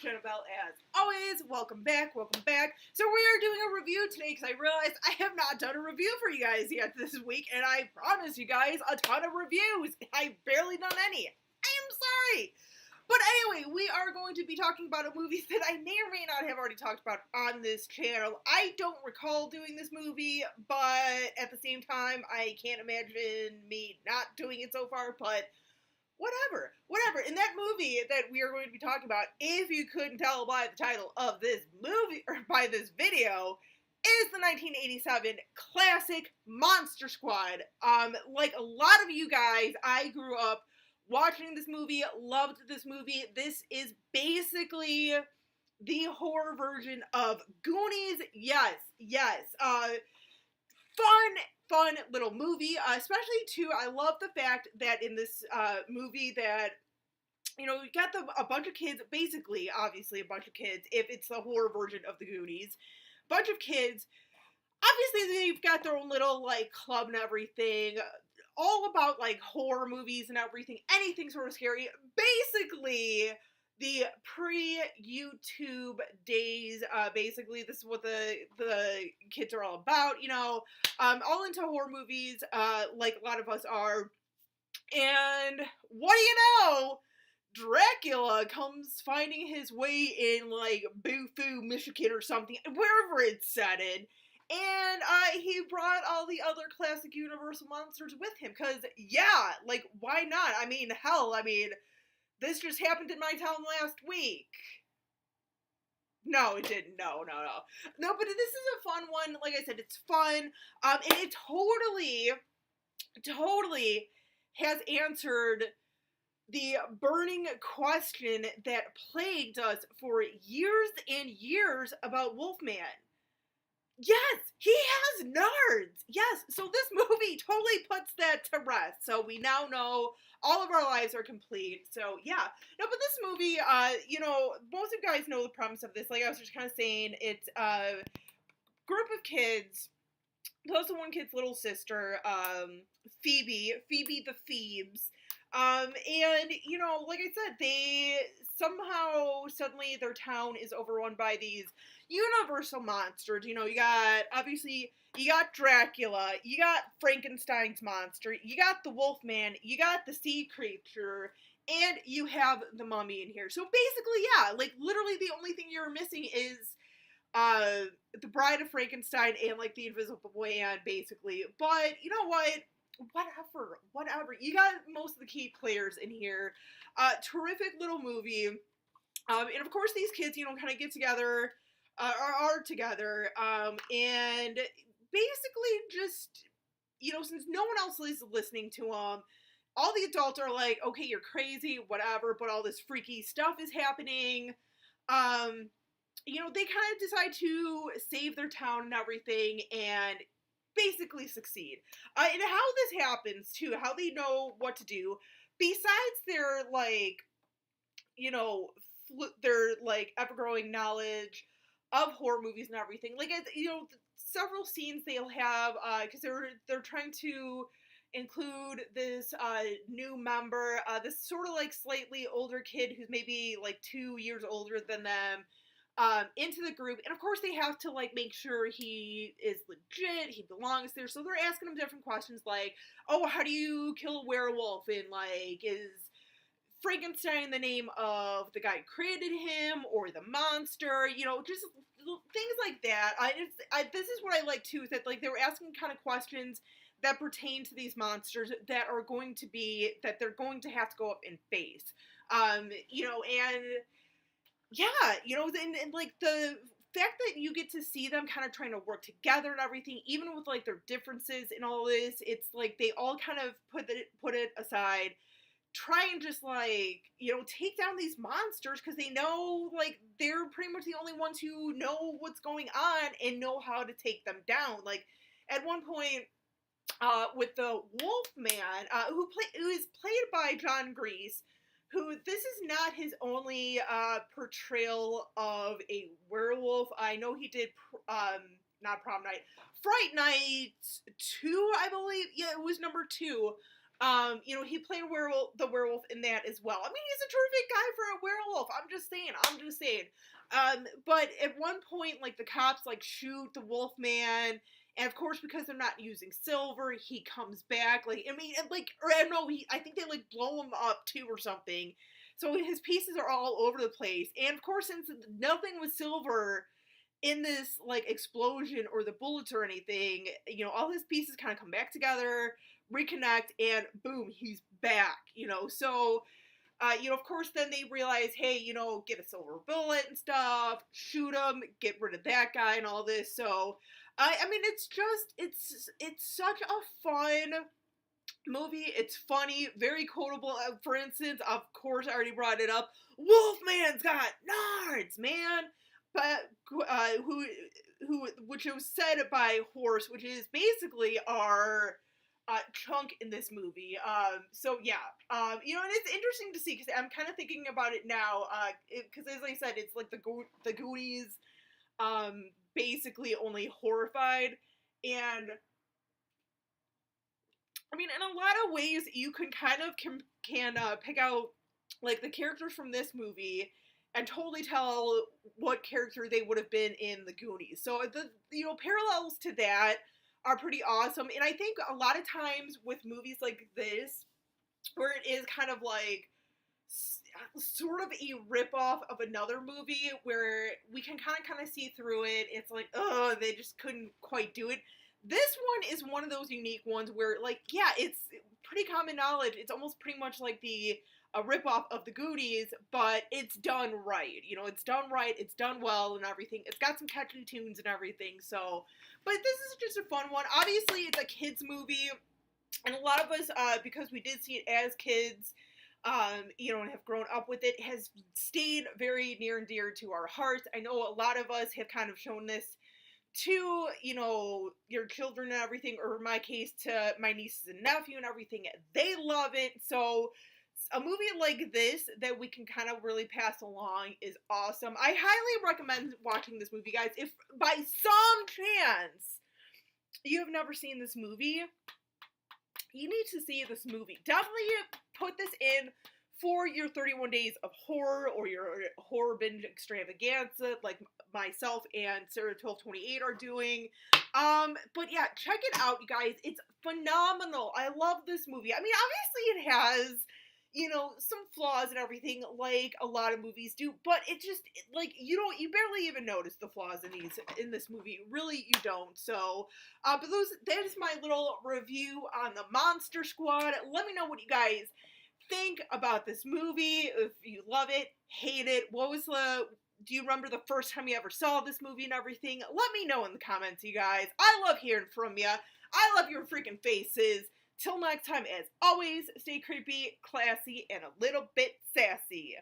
Annabelle, as always. Welcome back. So we are doing a review today because I realized I have not done a review for you guys yet this week, and I promise you guys a ton of reviews. I've barely done any. I am sorry. But anyway, we are going to be talking about a movie that I may or may not have already talked about on this channel. I don't recall doing this movie, but at the same time, I can't imagine me not doing it so far, but whatever. In that movie that we are going to be talking about, if you couldn't tell by the title of this movie, or by this video, is the 1987 classic Monster Squad. Like a lot of you guys, I grew up watching this movie, loved this movie. This is basically the horror version of Goonies. Yes. Fun little movie, especially too, I love the fact that in this movie that, you know, you got a bunch of kids, basically, obviously a bunch of kids, if it's the horror version of the Goonies, bunch of kids, obviously they've got their own little, like, club and everything, all about, like, horror movies and everything, anything sort of scary, basically the pre-YouTube days. Basically, this is what the kids are all about, you know, all into horror movies, like a lot of us are, and what do you know? Dracula comes finding his way in, like, Bufu, Michigan or something, wherever it's set in, and he brought all the other classic Universal monsters with him, because, yeah, like, why not? I mean, hell, this just happened in my town last week. No, it didn't. No, but this is a fun one. Like I said, it's fun. And it totally has answered the burning question that plagued us for years and years about Wolfman. Yes, he has nards. Yes, so this movie totally puts that to rest. So we now know all of our lives are complete. So yeah, no, but this movie, you know, most of you guys know the premise of this. Like I was just kind of saying, it's a group of kids, plus the one kid's little sister, Phoebe the Phoebes. And, you know, like I said, they somehow, suddenly their town is overrun by these Universal monsters. You know, you got Dracula, you got Frankenstein's monster, you got the Wolfman, you got the sea creature, and you have the mummy in here. So basically, yeah, like, literally the only thing you're missing is, the Bride of Frankenstein and, like, the Invisible Man, basically. But, you know what? Whatever. You got most of the key players in here. Terrific little movie. And of course these kids, you know, kind of get together, are together, and basically just, you know, since no one else is listening to them, all the adults are like, okay, you're crazy, whatever, but all this freaky stuff is happening. You know, they kind of decide to save their town and everything, and basically succeed. And how this happens, too, how they know what to do, besides their, like, you know, their, like, ever-growing knowledge of horror movies and everything, like, you know, several scenes they'll have, because they're trying to include this, new member, this sort of, like, slightly older kid who's maybe, like, 2 years older than them, into the group, and of course they have to, like, make sure he is legit, he belongs there, so they're asking him different questions, like, oh, how do you kill a werewolf, and, like, is Frankenstein the name of the guy who created him, or the monster, you know, just things like that. This is what I like, too, is that, like, they were asking kind of questions that pertain to these monsters that they're going to have to go up and face, you know, and yeah, you know, and like, the fact that you get to see them kind of trying to work together and everything, even with, like, their differences and all this, it's like they all kind of put it aside, try and just, like, you know, take down these monsters, because they know, like, they're pretty much the only ones who know what's going on and know how to take them down. Like, at one point, with the Wolfman, who is played by John Grease, who, this is not his only portrayal of a werewolf. I know he did, not Prom Night, Fright Night 2, I believe. Yeah, it was number 2. He played the werewolf in that as well. I mean, he's a terrific guy for a werewolf. I'm just saying. But at one point, like, the cops, like, shoot the Wolfman, and of course, because they're not using silver, he comes back. Like, I mean, and, like, or I don't know, I think they, like, blow him up too or something. So his pieces are all over the place. And of course, since nothing was silver in this, like, explosion or the bullets or anything, all his pieces kind of come back together, reconnect, and boom, he's back. So of course, then they realize, hey, get a silver bullet and stuff, shoot him, get rid of that guy, and all this. So, I mean, it's such a fun movie. It's funny, very quotable. For instance, of course, I already brought it up. Wolfman's got nards, man. But which was said by Horse, which is basically our chunk in this movie. So yeah, and it's interesting to see because I'm kind of thinking about it now. Because as I said, it's like the Goonies, basically only horrified, and I mean, in a lot of ways, you can kind of can pick out like the characters from this movie and totally tell what character they would have been in the Goonies. So the parallels to that are pretty awesome. And I think a lot of times with movies like this, where it is kind of like sort of a ripoff of another movie where we can kind of see through it. It's like, oh, they just couldn't quite do it. This one is one of those unique ones where, like, yeah, it's pretty common knowledge. It's almost pretty much like a ripoff of the Goonies, but it's done right. It's done right, it's done well and everything. It's got some catchy tunes and everything, so. But this is just a fun one. Obviously, it's a kid's movie, and a lot of us, because we did see it as kids, and have grown up with it, has stayed very near and dear to our hearts. I know a lot of us have kind of shown this to, your children and everything, or in my case, to my nieces and nephew and everything. They love it, so a movie like this that we can kind of really pass along is awesome. I highly recommend watching this movie, guys. If by some chance you have never seen this movie, you need to see this movie. Definitely put this in for your 31 days of horror or your horror binge extravaganza like myself and Sarah1228 are doing. But yeah, check it out, you guys. It's phenomenal. I love this movie. I mean, obviously it has, some flaws and everything like a lot of movies do, but it just, like, you barely even notice the flaws in this movie. Really, you don't. So, but that is my little review on the Monster Squad. Let me know what you guys think about this movie, if you love it, hate it, do you remember the first time you ever saw this movie and everything? Let me know in the comments, you guys. I love hearing from you. I love your freaking faces. Till next time, as always, stay creepy, classy, and a little bit sassy.